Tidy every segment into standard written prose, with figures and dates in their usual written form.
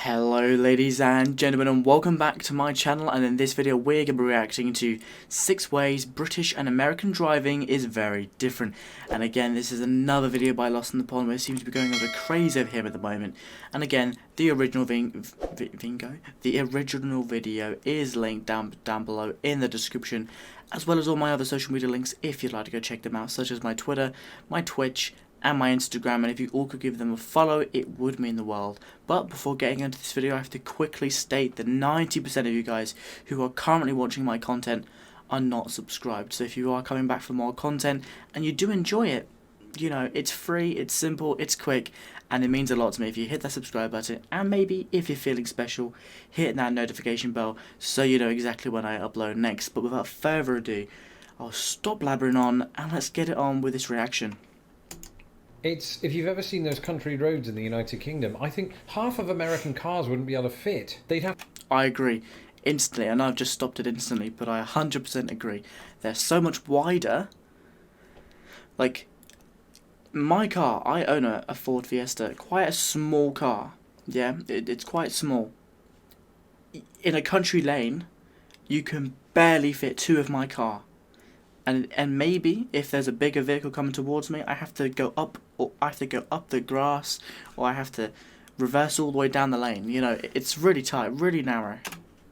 Hello ladies and gentlemen, and welcome back to my channel. And in this video we're going to be reacting to 6 ways British and American driving is very different. And again, this is another video by Lost in the Pond, where it seems to be going on a craze over here at the moment. And again, the original video is linked down below in the description, as well as all my other social media links if you'd like to go check them out, such as my Twitter, my Twitch, and my Instagram, and if you all could give them a follow, it would mean the world. But before getting into this video, I have to quickly state that 90% of you guys who are currently watching my content are not subscribed. So if you are coming back for more content and you do enjoy it, you know, it's free, it's simple, it's quick, and it means a lot to me if you hit that subscribe button, and maybe if you're feeling special, hit that notification bell so you know exactly when I upload next. But without further ado, I'll stop blabbering on and let's get it on with this reaction. If you've ever seen those country roads in the United Kingdom, I think half of American cars wouldn't be able to fit. They'd have... I agree. Instantly. I know I've just stopped it instantly, but I 100% agree. They're so much wider. Like, my car, I own a Ford Fiesta. Quite a small car. Yeah, it's quite small. In a country lane, you can barely fit 2 of my car. And maybe if there's a bigger vehicle coming towards me, I have to go up, or I have to go up the grass, or I have to reverse all the way down the lane. You know, it's really tight, really narrow.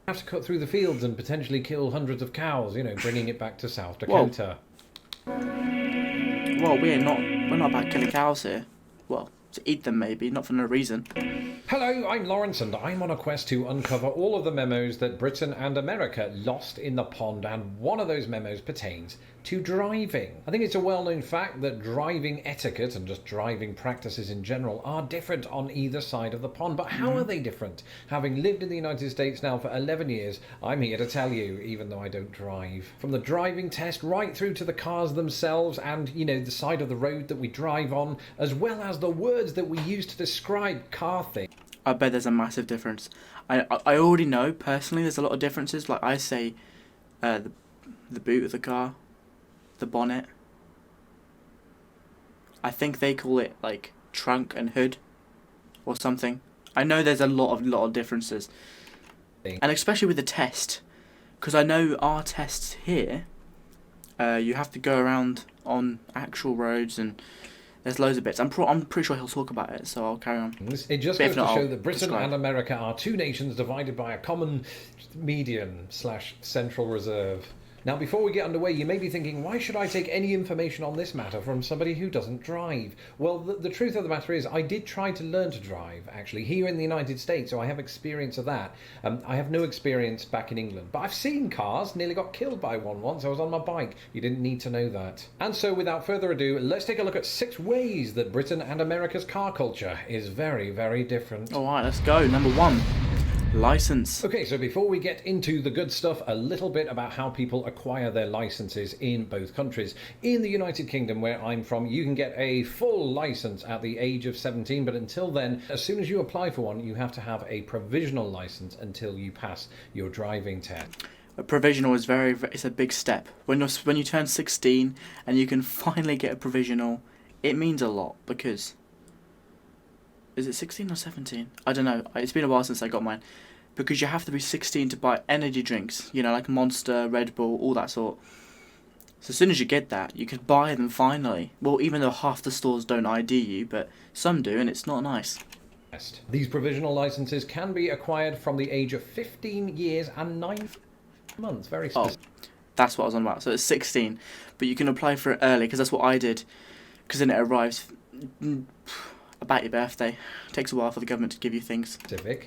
Have to cut through the fields and potentially kill hundreds of cows, you know, bringing it back to South Dakota. Well, we're not about killing cows here. Well, to eat them maybe, not for no reason. Hello, I'm Lawrence, and I'm on a quest to uncover all of the memos that Britain and America lost in the pond, and one of those memos pertains to driving. I think it's a well-known fact that driving etiquette and just driving practices in general are different on either side of the pond. But how are they different? Having lived in the United States now for 11 years, I'm here to tell you, even though I don't drive. From the driving test right through to the cars themselves and, you know, the side of the road that we drive on, as well as the words that we use to describe car things. I bet there's a massive difference. I already know, personally, there's a lot of differences. Like, I say the boot of the car, the bonnet. I think they call it, like, trunk and hood or something. I know there's a lot of differences. And especially with the test. Because I know our tests here, you have to go around on actual roads, and there's loads of bits. I'm pretty sure he'll talk about it, so I'll carry on. It just goes to show that Britain and America are 2 nations divided by a common median/central reserve. Now, before we get underway, you may be thinking, why should I take any information on this matter from somebody who doesn't drive? Well, the truth of the matter is, I did try to learn to drive, actually, here in the United States, so I have experience of that. I have no experience back in England, but I've seen cars, nearly got killed by one once. I was on my bike. You didn't need to know that. And so, without further ado, let's take a look at 6 ways that Britain and America's car culture is very, very different. Alright, let's go. Number 1. License. Okay, so before we get into the good stuff, a little bit about how people acquire their licenses in both countries. In the United Kingdom, where I'm from, you can get a full license at the age of 17, but until then, as soon as you apply for one, you have to have a provisional license until you pass your driving test. A provisional is it's a big step. When you turn 16 and you can finally get a provisional, it means a lot, because... Is it 16 or 17? I don't know. It's been a while since I got mine. Because you have to be 16 to buy energy drinks. You know, like Monster, Red Bull, all that sort. So as soon as you get that, you can buy them finally. Well, even though half the stores don't ID you, but some do, and it's not nice. These provisional licenses can be acquired from the age of 15 years and 9 months. Very specific. Oh, that's what I was on about. So it's 16. But you can apply for it early, because that's what I did. Because then it arrives... about your birthday. It takes a while for the government to give you things.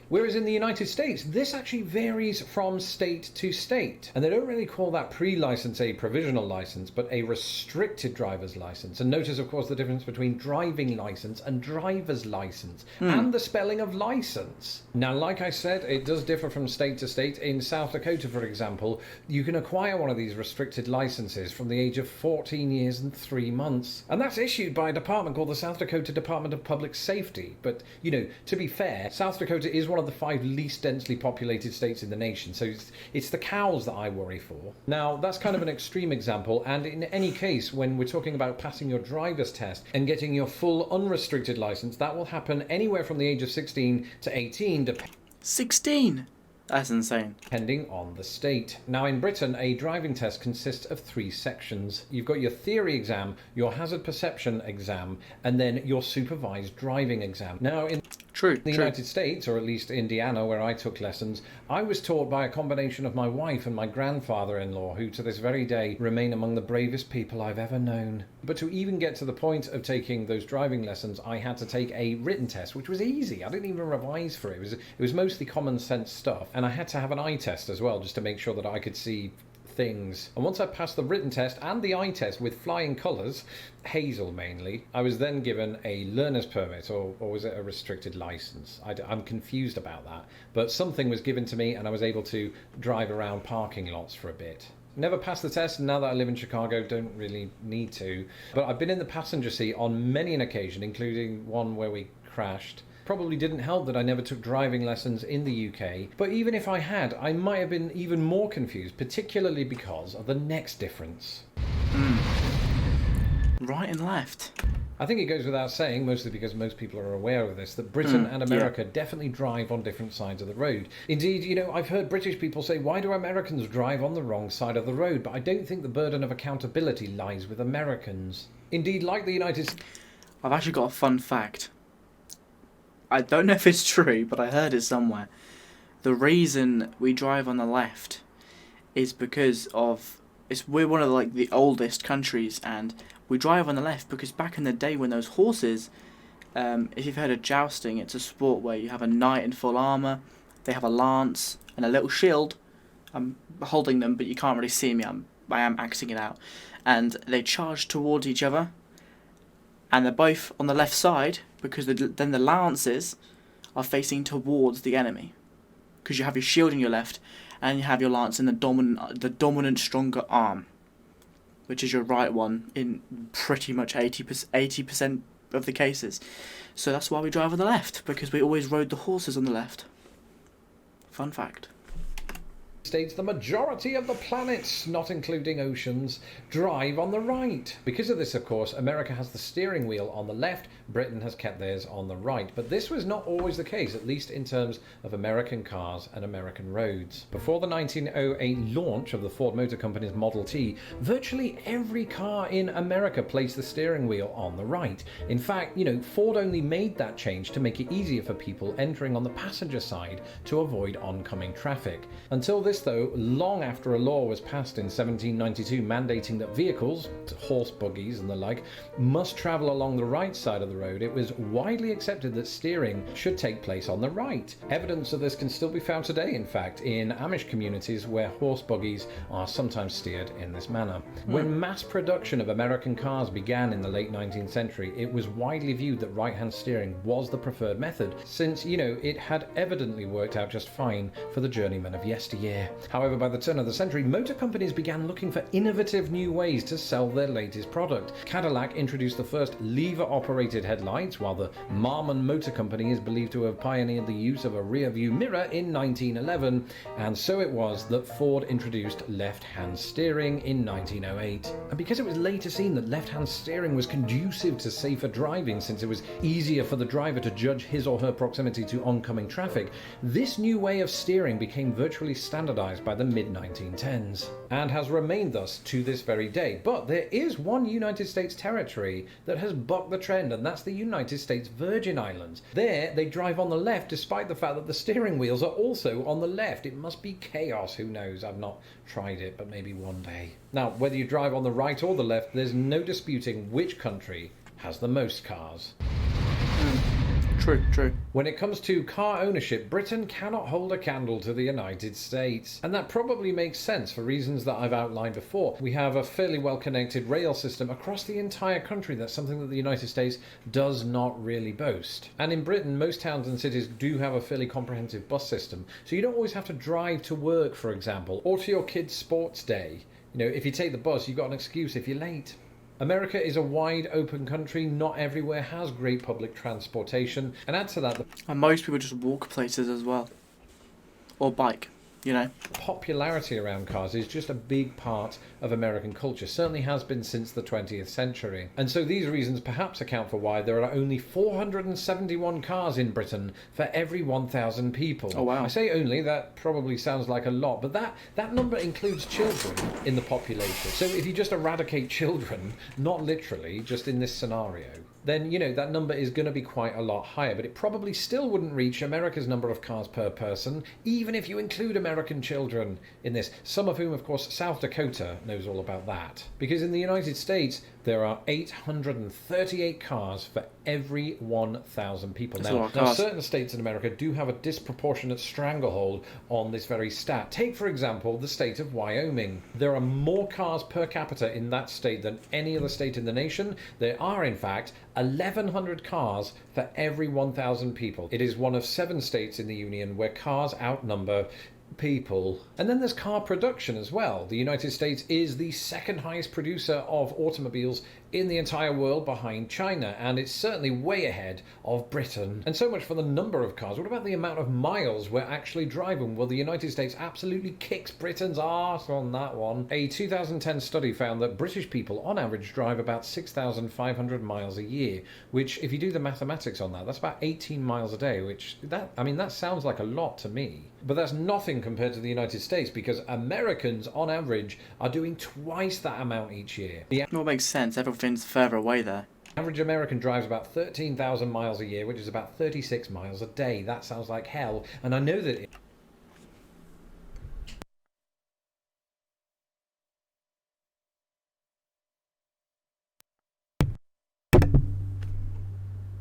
Whereas in the United States, this actually varies from state to state. And they don't really call that pre-license a provisional license, but a restricted driver's license. And notice, of course, the difference between driving license and driver's license, and the spelling of license. Now, like I said, it does differ from state to state. In South Dakota, for example, you can acquire one of these restricted licenses from the age of 14 years and 3 months. And that's issued by a department called the South Dakota Department of Public public safety. But, to be fair, South Dakota is one of the 5 least densely populated states in the nation, so it's the cows that I worry for. Now, that's kind of an extreme example, and in any case, when we're talking about passing your driver's test and getting your full unrestricted license, that will happen anywhere from the age of 16 to 18, 16? That's insane. depending on the state. Now, in Britain, a driving test consists of 3 sections. You've got your theory exam, your hazard perception exam, and then your supervised driving exam. Now, in the United States, or at least Indiana, where I took lessons, I was taught by a combination of my wife and my grandfather-in-law, who to this very day remain among the bravest people I've ever known. But to even get to the point of taking those driving lessons, I had to take a written test, which was easy. I didn't even revise for it. It was mostly common sense stuff. And I had to have an eye test as well, just to make sure that I could see things. And once I passed the written test and the eye test with flying colours, hazel mainly, I was then given a learner's permit, or was it a restricted licence? I'm confused about that. But something was given to me and I was able to drive around parking lots for a bit. Never passed the test, and now that I live in Chicago, don't really need to. But I've been in the passenger seat on many an occasion, including one where we crashed. Probably didn't help that I never took driving lessons in the UK, but even if I had, I might have been even more confused, particularly because of the next difference. Right and left. I think it goes without saying, mostly because most people are aware of this, that Britain and America definitely drive on different sides of the road. Indeed, I've heard British people say, why do Americans drive on the wrong side of the road? But I don't think the burden of accountability lies with Americans. Indeed, like the United States... I've actually got a fun fact. I don't know if it's true, but I heard it somewhere. The reason we drive on the left is because we're one of the oldest countries, and we drive on the left because back in the day when those horses, if you've heard of jousting, it's a sport where you have a knight in full armour, they have a lance and a little shield. I'm holding them, but you can't really see me. I am acting it out, and they charge towards each other. And they're both on the left side because then the lances are facing towards the enemy. Because you have your shield in your left and you have your lance in the dominant stronger arm, which is your right one in pretty much 80% of the cases. So that's why we drive on the left, because we always rode the horses on the left. Fun fact. States, the majority of the planets, not including oceans, drive on the right. Because of this, of course, America has the steering wheel on the left, Britain has kept theirs on the right. But this was not always the case, at least in terms of American cars and American roads. Before the 1908 launch of the Ford Motor Company's Model T, virtually every car in America placed the steering wheel on the right. In fact, Ford only made that change to make it easier for people entering on the passenger side to avoid oncoming traffic. Until this, though, long after a law was passed in 1792 mandating that vehicles, horse buggies and the like, must travel along the right side of the road, it was widely accepted that steering should take place on the right. Evidence of this can still be found today, in fact, in Amish communities where horse buggies are sometimes steered in this manner. When mass production of American cars began in the late 19th century, it was widely viewed that right-hand steering was the preferred method, since, it had evidently worked out just fine for the journeyman of yesteryear. However, by the turn of the century, motor companies began looking for innovative new ways to sell their latest product. Cadillac introduced the first lever-operated headlights, while the Marmon Motor Company is believed to have pioneered the use of a rear-view mirror in 1911, and so it was that Ford introduced left-hand steering in 1908. And because it was later seen that left-hand steering was conducive to safer driving, since it was easier for the driver to judge his or her proximity to oncoming traffic, this new way of steering became virtually standardized by the mid-1910s, and has remained thus to this very day. But there is one United States territory that has bucked the trend, and that's the United States Virgin Islands. There, they drive on the left despite the fact that the steering wheels are also on the left. It must be chaos, who knows? I've not tried it, but maybe one day. Now, whether you drive on the right or the left, there's no disputing which country has the most cars. True. When it comes to car ownership, Britain cannot hold a candle to the United States. And that probably makes sense for reasons that I've outlined before. We have a fairly well-connected rail system across the entire country. That's something that the United States does not really boast. And in Britain, most towns and cities do have a fairly comprehensive bus system. So you don't always have to drive to work, for example, or to your kid's sports day. If you take the bus, you've got an excuse if you're late. America is a wide open country. Not everywhere has great public transportation. And add to that the And most people just walk places as well. Or bike, you know. popularity around cars is just a big part of American culture. Certainly has been since the 20th century. And so these reasons perhaps account for why there are only 471 cars in Britain for every 1,000 people. Oh, wow. I say only, that probably sounds like a lot, but that number includes children in the population. So if you just eradicate children, not literally, just in this scenario, then, you know, that number is going to be quite a lot higher. But it probably still wouldn't reach America's number of cars per person, even if you include American children in this. Some of whom, of course, South Dakota knows all about that. Because in the United States, there are 838 cars for every 1,000 people. That's a lot of Now, cars. certain states in America do have a disproportionate stranglehold on this very stat. Take, for example, the state of Wyoming. There are more cars per capita in that state than any other state in the nation. There are, in fact, 1,100 cars for every 1,000 people. It is one of 7 states in the Union where cars outnumber people. And then there's car production as well. The United States is the second highest producer of automobiles in the entire world behind China, and it's certainly way ahead of Britain. And so much for the number of cars. What about the amount of miles we're actually driving? Well, the United States absolutely kicks Britain's arse on that one. A 2010 study found that British people on average drive about 6,500 miles a year, which if you do the mathematics on that, that's about 18 miles a day, which that sounds like a lot to me. But that's nothing compared to the United States, because Americans on average are doing twice that amount each year. The Well, it makes sense. Everything's further away there. average American drives about 13,000 miles a year, which is about 36 miles a day. That sounds like hell, and I know that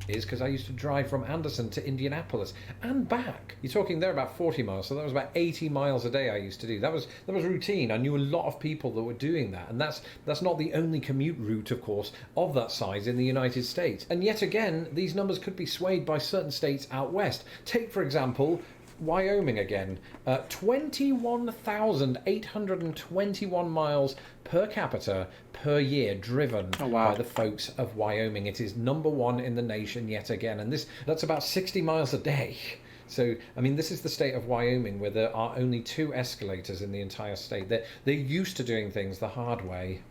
is because I used to drive from Anderson to Indianapolis and back. You're talking there about 40 miles, so that was about 80 miles a day I used to do. That was routine. I knew a lot of people that were doing that, and that's not the only commute route, of course, of that size in the United States. And yet again, these numbers could be swayed by certain states out west. Take, for example, Wyoming again. 21,821 miles per capita per year driven by the folks of Wyoming. It is number one in the nation yet again, and that's about 60 miles a day. So, I mean, this is the state of Wyoming where there are only 2 escalators in the entire state. They're used to doing things the hard way.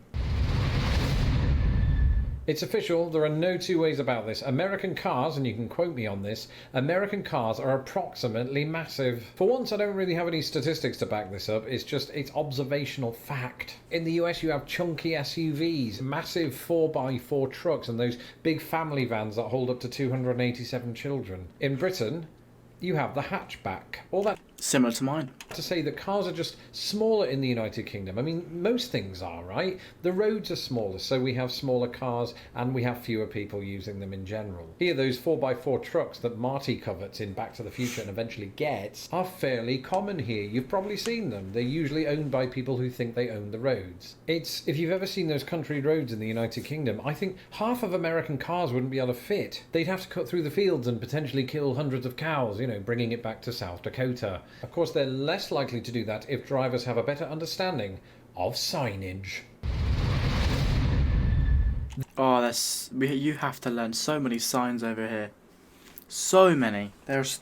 It's official, there are no two ways about this. American cars, and you can quote me on this, American cars are approximately massive. For once, I don't really have any statistics to back this up, it's observational fact. In the US, you have chunky SUVs, massive 4x4 trucks, and those big family vans that hold up to 287 children. In Britain, you have the hatchback. All that Similar to mine. to say that cars are just smaller in the United Kingdom. I mean, most things are, right? The roads are smaller, so we have smaller cars and we have fewer people using them in general. Here, those 4x4 trucks that Marty covets in Back to the Future and eventually gets are fairly common here. You've probably seen them. They're usually owned by people who think they own the roads. If you've ever seen those country roads in the United Kingdom, I think half of American cars wouldn't be able to fit. They'd have to cut through the fields and potentially kill hundreds of cows, bringing it back to South Dakota. Of course, they're less likely to do that if drivers have a better understanding of signage. Oh, you have to learn so many signs over here. So many. There's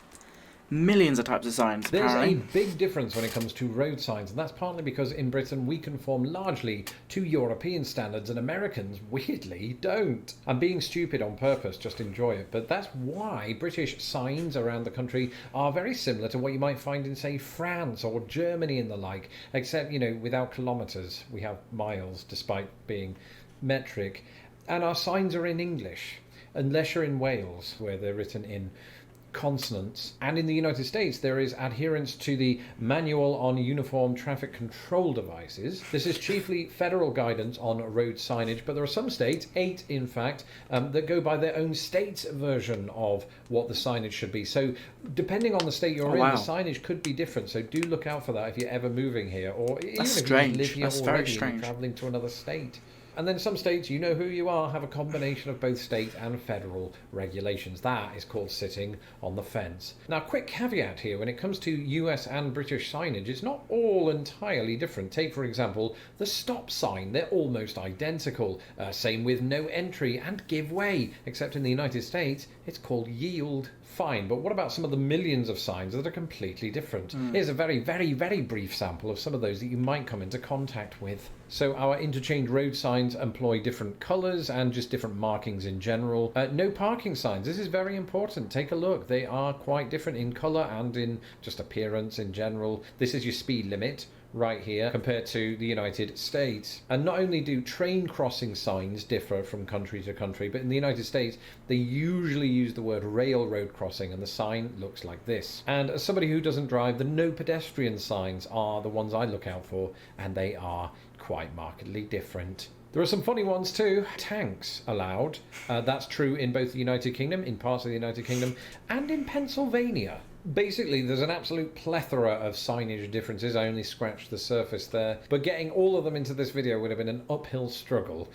millions of types of signs, There's apparently. a big difference when it comes to road signs, and that's partly because in Britain we conform largely to European standards and Americans, weirdly, don't. I'm being stupid on purpose, just enjoy it, but that's why British signs around the country are very similar to what you might find in, say, France or Germany and the like, except, without kilometres. We have miles, despite being metric, and our signs are in English, unless you're in Wales, where they're written in consonants. And in the United States, there is adherence to the Manual on Uniform Traffic Control Devices. This is chiefly federal guidance on road signage, but there are some states, 8 in fact, that go by their own state's version of what the signage should be. So depending on the state you're in, the signage could be different. So do look out for that if you're ever moving here, or even if you live here already and you're travelling to another state. And then some states, you know who you are, have a combination of both state and federal regulations. That is called sitting on the fence. Now, quick caveat here, when it comes to US and British signage, it's not all entirely different. Take, for example, the stop sign. They're almost identical. Same with no entry and give way, except in the United States, it's called yield. Fine, but what about some of the millions of signs that are completely different? Here's a very, very, very brief sample of some of those that you might come into contact with. So our interchange road signs employ different colours and just different markings in general. No parking signs. This is very important. Take a look. They are quite different in colour and in just appearance in general. This is your speed limit right here compared to the United States. And not only do train crossing signs differ from country to country, but in the United States they usually use the word railroad crossing and the sign looks like this. And as somebody who doesn't drive, the no pedestrian signs are the ones I look out for, and they are quite markedly different. There are some funny ones too. Tanks allowed. That's true in both the United Kingdom, in parts of the United Kingdom, and in Pennsylvania. Basically, there's an absolute plethora of signage differences. I only scratched the surface there. But getting all of them into this video would have been an uphill struggle.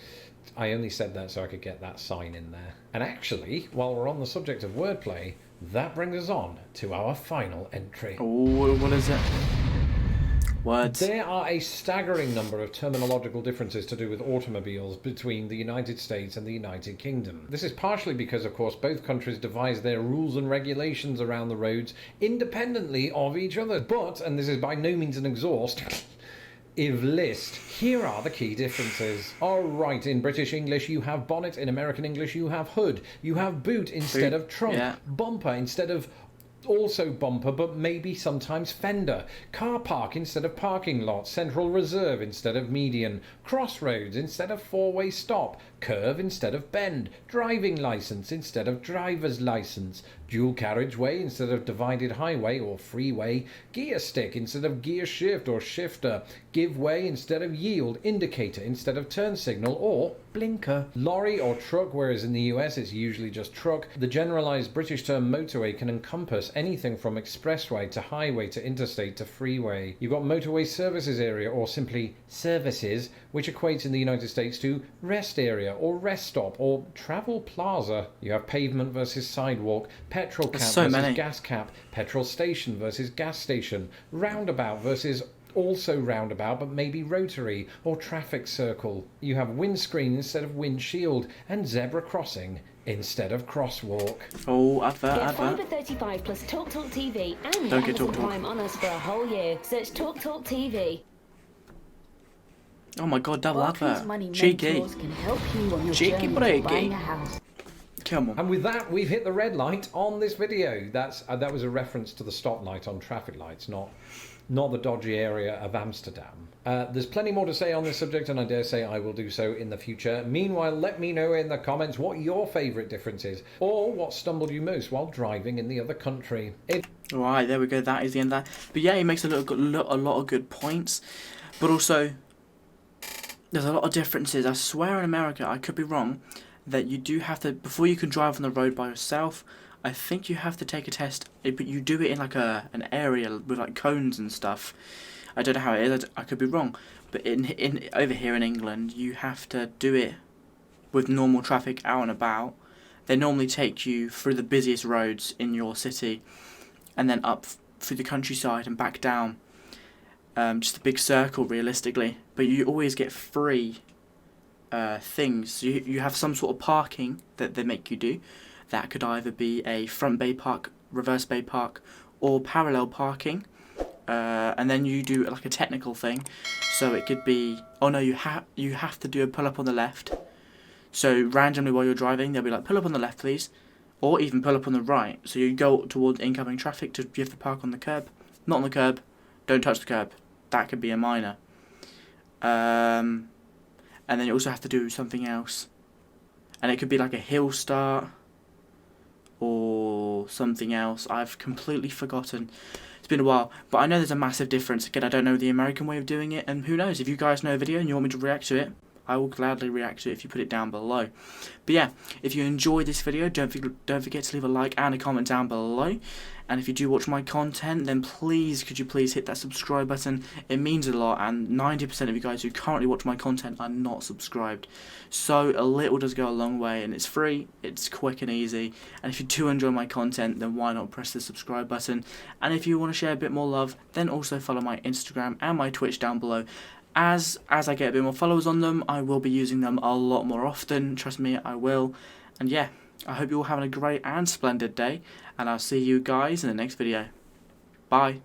I only said that so I could get that sign in there. And actually, while we're on the subject of wordplay, that brings us on to our final entry. Oh, what is it? Words. There are a staggering number of terminological differences to do with automobiles between the United States and the United Kingdom. This is partially because, of course, both countries devise their rules and regulations around the roads independently of each other. But, and this is by no means an exhaustive list, here are the key differences. Alright, in British English you have bonnet, in American English you have hood, you have boot instead of trunk, bumper instead of also bumper, but maybe sometimes fender, car park instead of parking lot, central reserve instead of median, crossroads instead of four-way stop, curve instead of bend, driving license instead of driver's license, dual carriageway instead of divided highway or freeway, gear stick instead of gear shift or shifter, give way instead of yield, indicator instead of turn signal or blinker, lorry or truck, whereas in the US it's usually just truck. The generalized British term motorway can encompass anything from expressway to highway to interstate to freeway. You've got motorway services area, or simply services, which equates in the United States to rest area or rest stop or travel plaza. You have pavement versus sidewalk, petrol cap versus gas cap, petrol station versus gas station, roundabout versus also roundabout but maybe rotary, or traffic circle. You have windscreen instead of windshield, and zebra crossing instead of crosswalk. Oh, advert. Get Fibre 35 plus Talk TV and Don't get Amazon Talk. Prime on us for a whole year. Search Talk TV. Oh my god, double Barclays Money advert. Cheeky. Mentors can help you on your Cheeky journey to breaky. buying a house. Come on. And with that, we've hit the red light on this video. That was a reference to the stoplight on traffic lights, not the dodgy area of Amsterdam. There's plenty more to say on this subject, and I dare say I will do so in the future. Meanwhile, let me know in the comments what your favourite difference is, or what stumbled you most while driving in the other country. Alright, there we go. That is the end of that. But yeah, he makes a lot of good points. But also, there's a lot of differences. I swear in America, I could be wrong, that you do have to, before you can drive on the road by yourself, I think you have to take a test, but you do it in like an area with like cones and stuff. I don't know how it is, I could be wrong, but in over here in England, you have to do it with normal traffic out and about. They normally take you through the busiest roads in your city, and then up through the countryside and back down. Just a big circle, realistically, but you always get free things. So you have some sort of parking that they make you do. That could either be a front bay park, reverse bay park, or parallel parking. And then you do like a technical thing. So it could be, oh no, you have to do a pull up on the left. So randomly while you're driving, they'll be like, pull up on the left, please. Or even pull up on the right. So you go towards incoming traffic, you have to park on the curb. Not on the curb. Don't touch the curb. That could be a minor. And then you also have to do something else. And it could be like a hill start or something else. I've completely forgotten. It's been a while, but I know there's a massive difference. Again, I don't know the American way of doing it, and who knows, if you guys know a video and you want me to react to it, I will gladly react to it if you put it down below. But yeah, if you enjoyed this video, don't forget to leave a like and a comment down below. And if you do watch my content, then could you please hit that subscribe button. It means a lot, and 90% of you guys who currently watch my content are not subscribed. So a little does go a long way, and it's free, it's quick and easy. And if you do enjoy my content, then why not press the subscribe button. And if you want to share a bit more love, then also follow my Instagram and my Twitch down below. As I get a bit more followers on them, I will be using them a lot more often. Trust me, I will. And yeah, I hope you're all having a great and splendid day, and I'll see you guys in the next video. Bye.